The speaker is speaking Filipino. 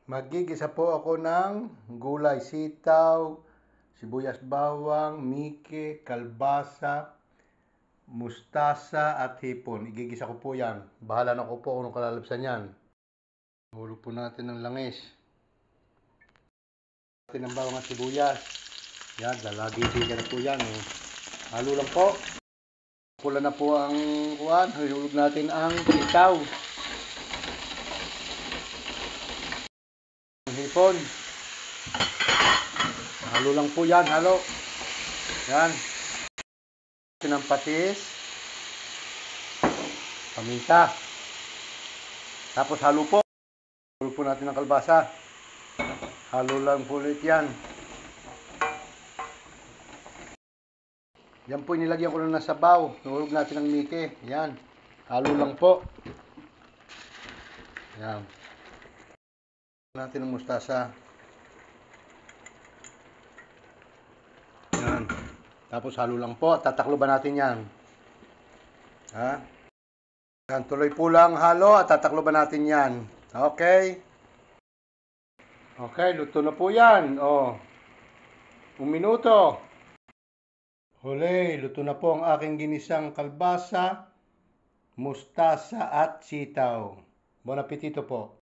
Magigisa po ako ng gulay, sitaw, sibuyas bawang, mike, kalbasa, mustasa at hipon. Igigisa ko po yan. Bahala na ko po kung anong kalalabsan yan. Hulog po natin ng langis. Natin ng bawang at sibuyas. Yan, lalagiti ka na po yan. Halo lang po. Pula na po ang kuwan. Hulog natin ang sitaw. Hipon. Halo lang po yan, halo. Yan. Ng patis. Paminta. Tapos halo po. Halo po natin ng kalbasa. Halo lang po ulit yan. Yan po, nilagyan ko na ng sabaw. Nahulog natin ng mike. Yan. Halo lang po. Yan. Natin ng mustasa. Yan. Tapos halo lang po. Tatakloban natin yan. Ha? Yan. Tuloy po lang halo at tatakloban natin yan. Okay? Okay, luto na po yan. Oh. 1 minuto. Huli, luto na po ang aking ginisang kalbasa, mustasa at sitaw. Bon appetito po.